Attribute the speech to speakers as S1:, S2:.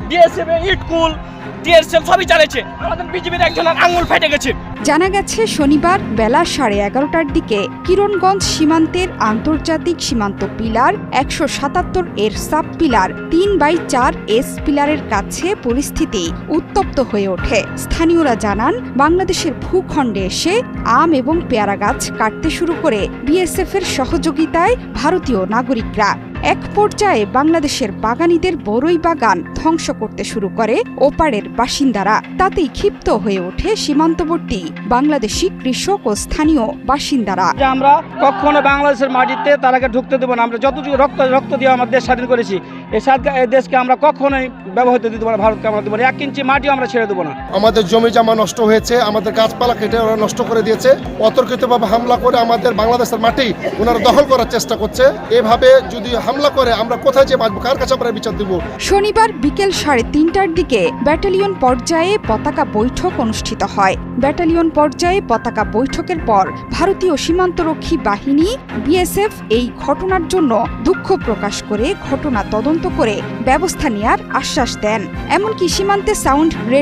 S1: BSF ইটকুল TSL সবই চালাচ্ছে, আমাদের বিজেপির একজনের আঙুল ফেটে গেছে।
S2: জানা গেছে শনিবার বেলা 11:30টার দিকে কিরণগঞ্জ সীমান্তের আন্তর্জাতিক সীমান্ত পিলার 177 এর সাব পিলার 3/4 এস পিলারের কাছে পরিস্থিতি উত্তপ্ত হয়ে ওঠে। স্থানীয়রা জানান, বাংলাদেশের ভূখণ্ডে এসে আম এবং পেয়ারা গাছ কাটতে শুরু করে বিএসএফ এর সহযোগিতায় ভারতীয় নাগরিকরা। এক পর্যায়ে বাংলাদেশের বাগানীদের বড়ই বাগান ধ্বংস করতে শুরু করে ওপারের বাসিন্দারা। তাতেই ক্ষিপ্ত হয়ে ওঠে সীমান্তবর্তী বাংলাদেশি কৃষক ও স্থানীয় বাসিন্দারা।
S1: আমরা কখনো বাংলাদেশের মাটিতে তারাকে ঢুকতে দেবো না। আমরা যতটুকু রক্ত দিয়ে আমার দেশ স্বাধীন করেছি, এই দেশকে আমরা কখনোই ব্যবহৃত দিতে পারি, ভারতকে আমরা দেবো না। 1 ইঞ্চি মাটিও আমরা ছেড়ে দেবো না।
S3: আমাদের জমি জমা নষ্ট হয়েছে, আমাদের গাছপালা কেটে ওরা নষ্ট করে দিয়েছে। অতর্কিতভাবে হামলা করে আমাদের বাংলাদেশের মাটি ওনারা দখল করার চেষ্টা করছে। এভাবে যদি হামলা করে আমরা কোথায় যে বাঁচবো, কার কাছে আমরা বিচার দিব?
S2: শনিবার বিকেল 3:30টার দিকে ব্যাটালিয়ন পর্যায়ে পতাকা বৈঠক অনুষ্ঠিত হয়। ব্যাটালিয়ন পর্যায়ে পতাকা বৈঠকের পর ভারতীয় সীমান্তরক্ষী বাহিনী বিএসএফ এই ঘটনার জন্য দুঃখ প্রকাশ করে ঘটনা তদন্ত করে ব্যবস্থা নেয়ার আশ্বাস দেন। এমনকি সীমান্তে সাউন্ড